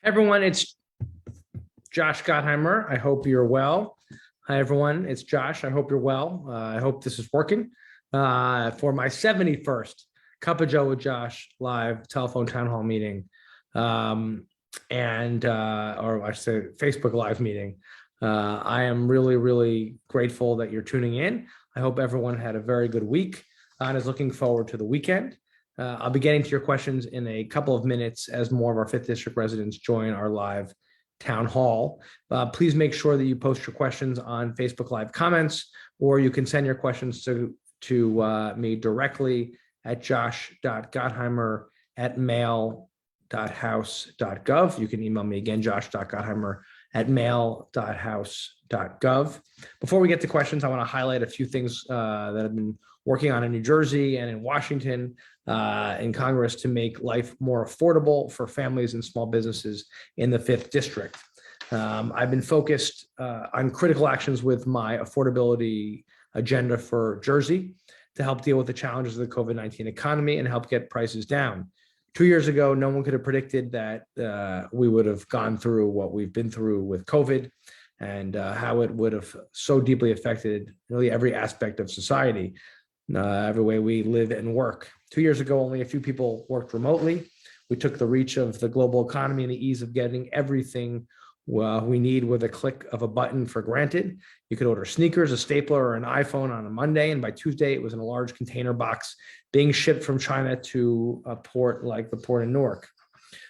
Everyone, it's Josh Gottheimer. I hope you're well. Hi, everyone. It's Josh. I hope you're well. I hope this is working for my 71st Cup of Joe with Josh live telephone town hall meeting, or I should say Facebook live meeting. I am really, really grateful that you're tuning in. I hope everyone had a very good week and is looking forward to the weekend. I'll be getting to your questions in a couple of minutes as more of our 5th District residents join our live town hall. Please make sure that you post your questions on Facebook Live comments, or you can send your questions to me directly at josh.gottheimer@mail.house.gov. You can email me again, josh.gottheimer@mail.house.gov. Before we get to questions, I want to highlight a few things that I've been working on in New Jersey and in Washington in Congress to make life more affordable for families and small businesses in the 5th District. I've been focused on critical actions with my affordability agenda for Jersey to help deal with the challenges of the COVID-19 economy and help get prices down. 2 years ago, no one could have predicted that we would have gone through what we've been through with COVID and how it would have so deeply affected really every aspect of society, every way we live and work. 2 years ago, only a few people worked remotely. We took the reach of the global economy and the ease of getting everything we need with a click of a button for granted. You could order sneakers, a stapler, or an iPhone on a Monday, and by Tuesday, it was in a large container box being shipped from China to a port like the port in Newark.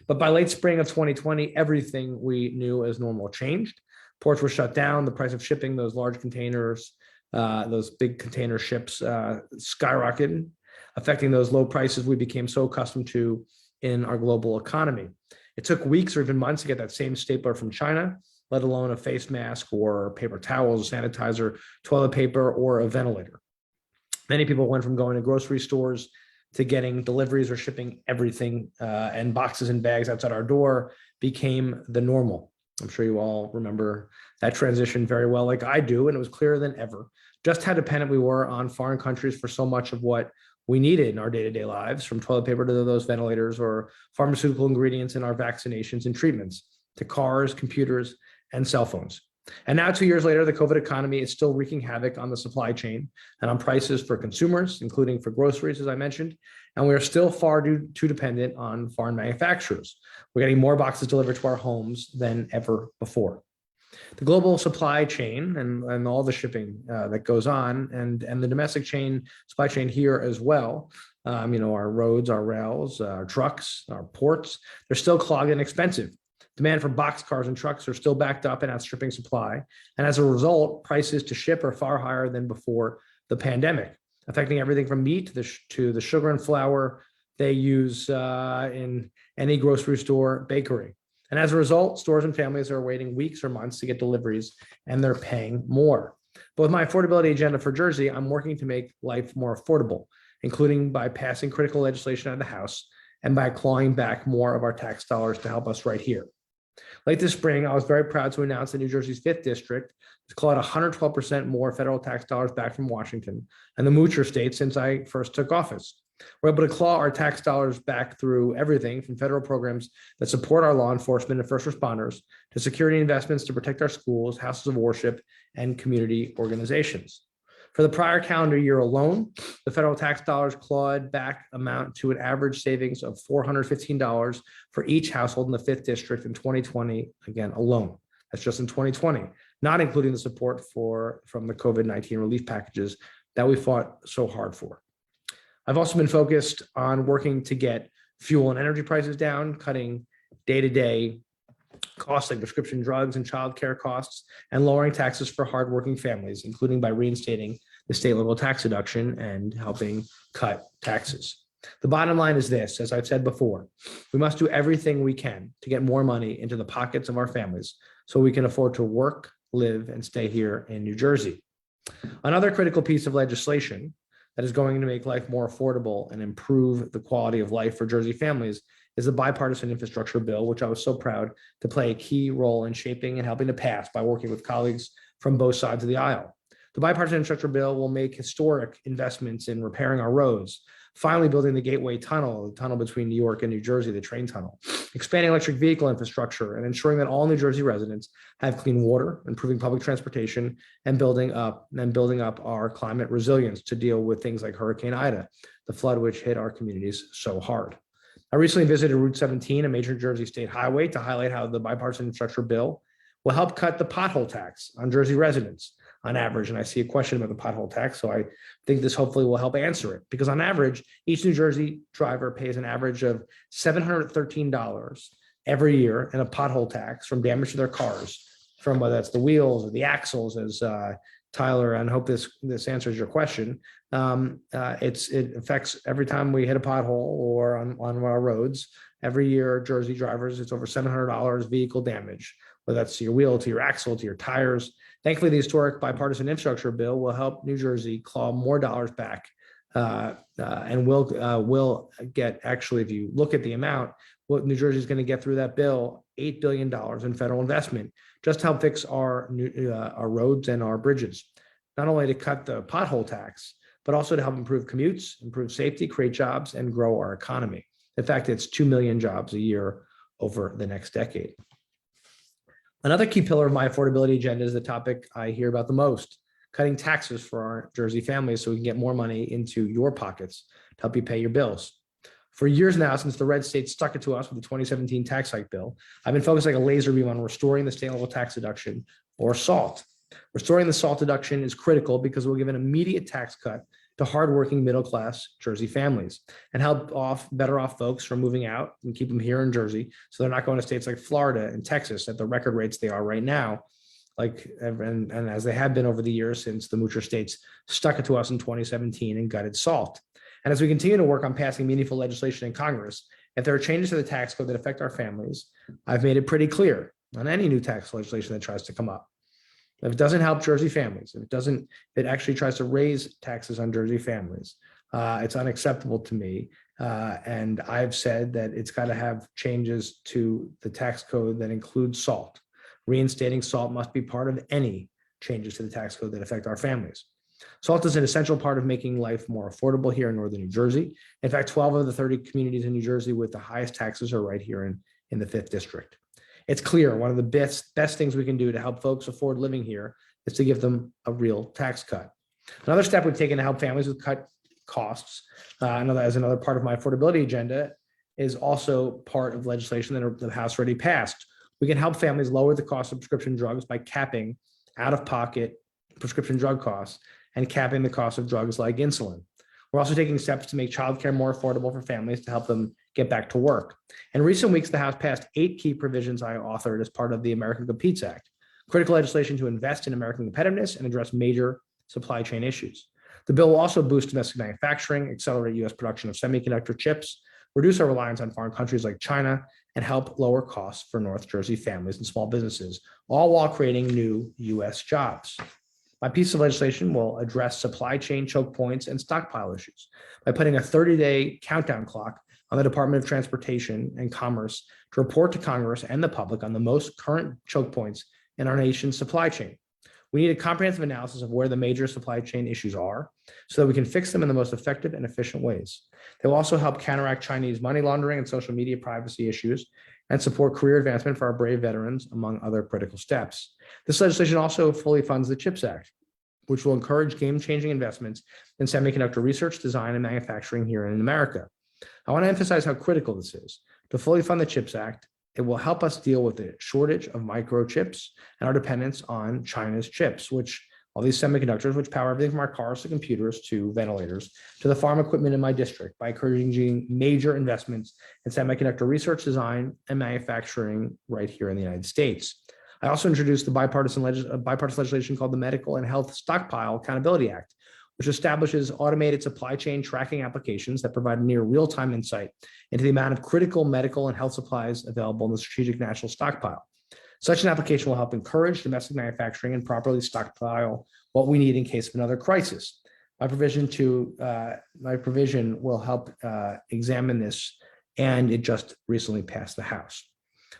But by late spring of 2020, everything we knew as normal changed. Ports were shut down. The price of shipping those large containers, those big container ships, skyrocketed, affecting those low prices we became so accustomed to in our global economy. It took weeks or even months to get that same stapler from China, let alone a face mask or paper towels, sanitizer, toilet paper, or a ventilator. Many people went from going to grocery stores to getting deliveries or shipping everything, and boxes and bags outside our door became the normal. I'm sure you all remember that transition very well, like I do, and it was clearer than ever just how dependent we were on foreign countries for so much of what we needed in our day-to-day lives, from toilet paper to those ventilators or pharmaceutical ingredients in our vaccinations and treatments, to cars, computers, and cell phones. And now 2 years later, the COVID economy is still wreaking havoc on the supply chain and on prices for consumers, including for groceries, as I mentioned. And we are still far too dependent on foreign manufacturers. We're getting more boxes delivered to our homes than ever before. The global supply chain and all the shipping that goes on, and the domestic supply chain here as well, our roads, our rails, our trucks, our ports, they're still clogged and expensive. Demand for boxcars and trucks are still backed up and outstripping supply. And as a result, prices to ship are far higher than before the pandemic, affecting everything from meat to the sugar and flour they use in any grocery store bakery. And as a result, stores and families are waiting weeks or months to get deliveries, and they're paying more. But with my affordability agenda for Jersey, I'm working to make life more affordable, including by passing critical legislation out of the House and by clawing back more of our tax dollars to help us right here. Late this spring, I was very proud to announce that New Jersey's 5th District has clawed 112% more federal tax dollars back from Washington and the Moocher state since I first took office. We're able to claw our tax dollars back through everything from federal programs that support our law enforcement and first responders to security investments to protect our schools, houses of worship, and community organizations. For the prior calendar year alone, the federal tax dollars clawed back amount to an average savings of $415 for each household in the 5th District in 2020, again, alone. That's just in 2020, not including the support from the COVID-19 relief packages that we fought so hard for. I've also been focused on working to get fuel and energy prices down, cutting day-to-day costs like prescription drugs and childcare costs, and lowering taxes for hardworking families, including by reinstating the state local tax deduction and helping cut taxes. The bottom line is this, as I've said before, we must do everything we can to get more money into the pockets of our families so we can afford to work, live, and stay here in New Jersey. Another critical piece of legislation that is going to make life more affordable and improve the quality of life for Jersey families is the bipartisan infrastructure bill, which I was so proud to play a key role in shaping and helping to pass by working with colleagues from both sides of the aisle. The bipartisan infrastructure bill will make historic investments in repairing our roads, finally building the Gateway Tunnel, the tunnel between New York and New Jersey, the train tunnel, expanding electric vehicle infrastructure, and ensuring that all New Jersey residents have clean water, improving public transportation, and building up our climate resilience to deal with things like Hurricane Ida, the flood which hit our communities so hard. I recently visited Route 17, a major Jersey state highway, to highlight how the bipartisan infrastructure bill will help cut the pothole tax on Jersey residents on average. And I see a question about the pothole tax, so I think this hopefully will help answer it. Because on average, each New Jersey driver pays an average of $713 every year in a pothole tax from damage to their cars, from whether that's the wheels or the axles, as Tyler, and hope this answers your question. It affects every time we hit a pothole or on our roads. Every year, Jersey drivers, it's over $700 vehicle damage, whether that's to your wheel, to your axle, to your tires. Thankfully, the historic bipartisan infrastructure bill will help New Jersey claw more dollars back, and will get, actually, if you look at the amount, what New Jersey is going to get through that bill, $8 billion in federal investment, just to help fix our roads and our bridges, not only to cut the pothole tax, but also to help improve commutes, improve safety, create jobs, and grow our economy. In fact, it's 2 million jobs a year over the next decade. Another key pillar of my affordability agenda is the topic I hear about the most: cutting taxes for our Jersey families so we can get more money into your pockets to help you pay your bills. For years now, since the red state stuck it to us with the 2017 tax hike bill, I've been focused like a laser beam on restoring the state level tax deduction, or SALT. Restoring the SALT deduction is critical because it will give an immediate tax cut to hardworking middle-class Jersey families and help better off folks from moving out and keep them here in Jersey, so they're not going to states like Florida and Texas at the record rates they are right now, and as they have been over the years since the moocher states stuck it to us in 2017 and gutted SALT. And as we continue to work on passing meaningful legislation in Congress, if there are changes to the tax code that affect our families, I've made it pretty clear on any new tax legislation that tries to come up. If it doesn't help Jersey families, if it actually tries to raise taxes on Jersey families, it's unacceptable to me. And I've said that it's got to have changes to the tax code that include SALT. Reinstating SALT must be part of any changes to the tax code that affect our families. SALT is an essential part of making life more affordable here in northern New Jersey. In fact, 12 of the 30 communities in New Jersey with the highest taxes are right here in the 5th district. It's clear one of the best things we can do to help folks afford living here is to give them a real tax cut. Another step we've taken to help families with cut costs, as another part of my affordability agenda, is also part of legislation that the House already passed. We can help families lower the cost of prescription drugs by capping out-of-pocket prescription drug costs and capping the cost of drugs like insulin. We're also taking steps to make childcare more affordable for families to help them get back to work. In recent weeks, the House passed 8 key provisions I authored as part of the American Competes Act, critical legislation to invest in American competitiveness and address major supply chain issues. The bill will also boost domestic manufacturing, accelerate U.S. production of semiconductor chips, reduce our reliance on foreign countries like China, and help lower costs for North Jersey families and small businesses, all while creating new U.S. jobs. My piece of legislation will address supply chain choke points and stockpile issues by putting a 30-day countdown clock on the Department of Transportation and Commerce to report to Congress and the public on the most current choke points in our nation's supply chain. We need a comprehensive analysis of where the major supply chain issues are so that we can fix them in the most effective and efficient ways. They will also help counteract Chinese money laundering and social media privacy issues and support career advancement for our brave veterans, among other critical steps. This legislation also fully funds the CHIPS Act, which will encourage game-changing investments in semiconductor research, design, and manufacturing here in America. I want to emphasize how critical this is. To fully fund the CHIPS Act, it will help us deal with the shortage of microchips and our dependence on China's chips, which all these semiconductors, which power everything from our cars to computers to ventilators to the farm equipment in my district, by encouraging major investments in semiconductor research, design, and manufacturing right here in the United States. I also introduced the bipartisan legislation called the Medical and Health Stockpile Accountability Act, which establishes automated supply chain tracking applications that provide near real-time insight into the amount of critical medical and health supplies available in the Strategic National Stockpile. Such an application will help encourage domestic manufacturing and properly stockpile what we need in case of another crisis. My provision will help examine this, and it just recently passed the House.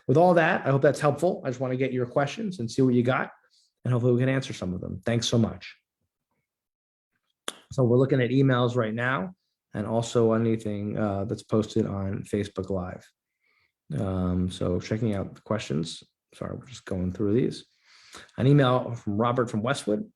With all that, I hope that's helpful. I just want to get your questions and see what you got, and hopefully we can answer some of them. Thanks so much. So we're looking at emails right now, and also anything that's posted on Facebook Live. So checking out the questions. Sorry, we're just going through these. An email from Robert from Westwood.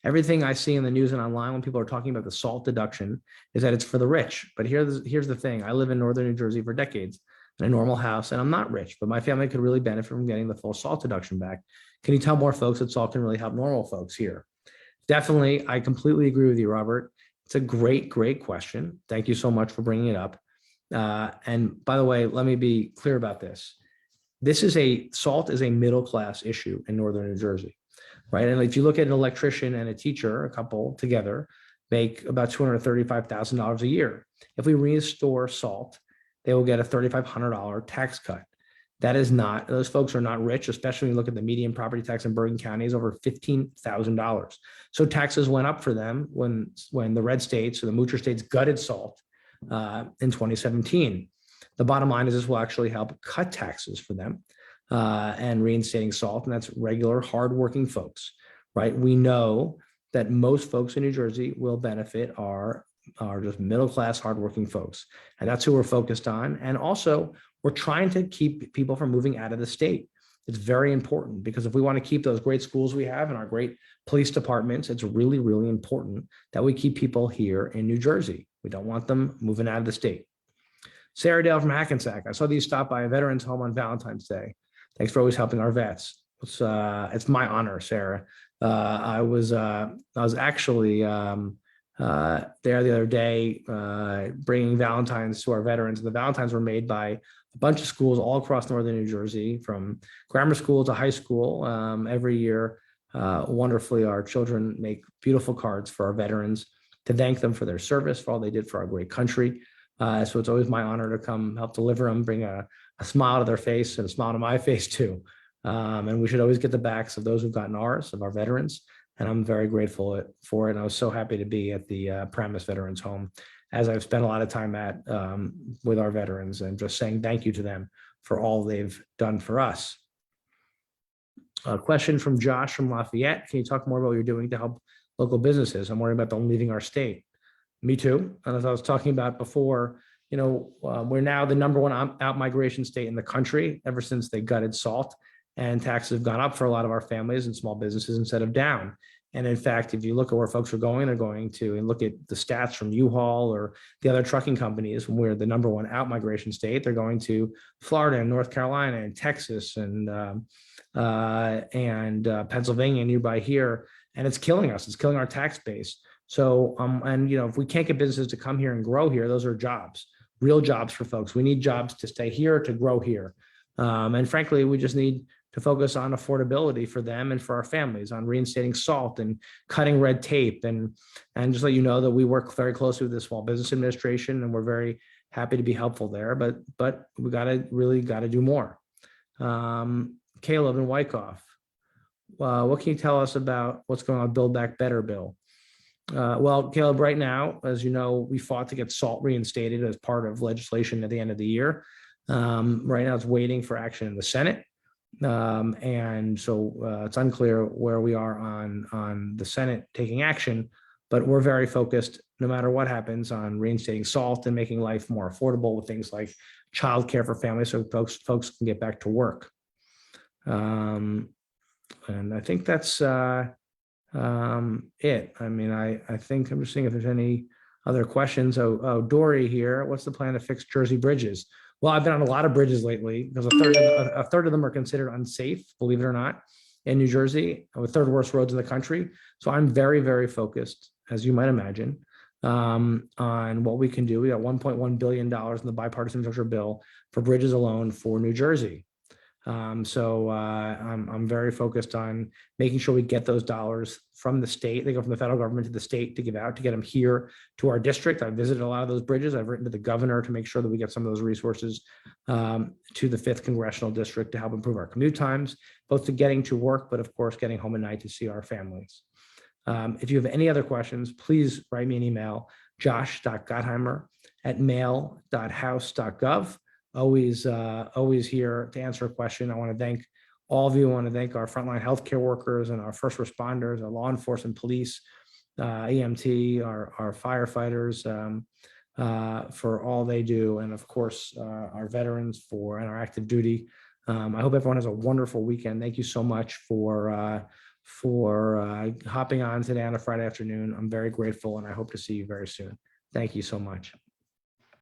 Everything I see in the news and online when people are talking about the SALT deduction is that it's for the rich. But here's the thing. I live in northern New Jersey for decades in a normal house, and I'm not rich, but my family could really benefit from getting the full SALT deduction back. Can you tell more folks that SALT can really help normal folks here? Definitely. I completely agree with you, Robert. It's a great, great question. Thank you so much for bringing it up. And by the way, let me be clear about this. SALT is a middle class issue in northern New Jersey, right? And if you look at an electrician and a teacher, a couple together, make about $235,000 a year. If we restore SALT, they will get a $3,500 tax cut. That is not, those folks are not rich, especially when you look at the median property tax in Bergen County is over $15,000. So taxes went up for them when the red states or the moocher states gutted SALT in 2017. The bottom line is this will actually help cut taxes for them and reinstating SALT, and that's regular, hardworking folks, right? We know that most folks in New Jersey will benefit are just middle-class, hardworking folks, and that's who we're focused on. And also, we're trying to keep people from moving out of the state. It's very important because if we want to keep those great schools we have and our great police departments, it's really, really important that we keep people here in New Jersey. We don't want them moving out of the state. Sarah Dale from Hackensack. I saw these stop by a veteran's home on Valentine's Day. Thanks for always helping our vets. It's my honor, Sarah. I was actually there the other day bringing Valentines to our veterans. The Valentines were made by a bunch of schools all across northern New Jersey, from grammar school to high school. Every year, wonderfully, our children make beautiful cards for our veterans to thank them for their service, for all they did for our great country. So it's always my honor to come help deliver them, bring a smile to their face and a smile to my face too. And we should always get the backs of those who've gotten ours, of our veterans. And I'm very grateful for it. And I was so happy to be at the Paramus Veterans Home, as I've spent a lot of time at with our veterans, and just saying thank you to them for all they've done for us. A question from Josh from Lafayette. Can you talk more about what you're doing to help local businesses? I'm worried about them leaving our state. Me too. And as I was talking about before, we're now the #1 out migration state in the country ever since they gutted SALT, and taxes have gone up for a lot of our families and small businesses instead of down. And in fact, if you look at where folks are going, they're going to, and look at the stats from U-Haul or the other trucking companies, when we're the #1 out migration state, they're going to Florida and North Carolina and Texas and Pennsylvania nearby here. And it's killing us. It's killing our tax base. So, if we can't get businesses to come here and grow here, those are jobs, real jobs for folks. We need jobs to stay here, to grow here. And frankly, we just need to focus on affordability for them and for our families, on reinstating SALT and cutting red tape. And just let you know that we work very closely with the Small Business Administration, and we're very happy to be helpful there. But we really got to do more. Caleb in Wyckoff. What can you tell us about what's going on with Build Back Better bill? Well, Caleb, right now, as you know, we fought to get SALT reinstated as part of legislation at the end of the year. Right now, it's waiting for action in the Senate. And so it's unclear where we are on the Senate taking action, but we're very focused, no matter what happens, on reinstating SALT and making life more affordable with things like childcare for families, so folks can get back to work. And I think that's it. I mean, I think I'm just seeing if there's any other questions. Dory here. What's the plan to fix Jersey bridges? Well, I've been on a lot of bridges lately because a third of them are considered unsafe, believe it or not, in New Jersey, with third worst roads in the country. So I'm very, very focused, as you might imagine, on what we can do. We got $1.1 billion in the bipartisan infrastructure bill for bridges alone for New Jersey. So I'm very focused on making sure we get those dollars from the state. They go from the federal government to the state to give out, to get them here to our district. I've visited a lot of those bridges. I've written to the governor to make sure that we get some of those resources to the 5th Congressional District to help improve our commute times, both to getting to work, but of course, getting home at night to see our families. If you have any other questions, please write me an email, josh.gottheimer@mail.house.gov. Always here to answer a question. I want to thank all of you. I want to thank our frontline healthcare workers and our first responders, our law enforcement, police, EMT, our firefighters. for all they do, and of course, our veterans and our active duty. I hope everyone has a wonderful weekend. Thank you so much for hopping on today on a Friday afternoon. I'm very grateful, and I hope to see you very soon. Thank you so much.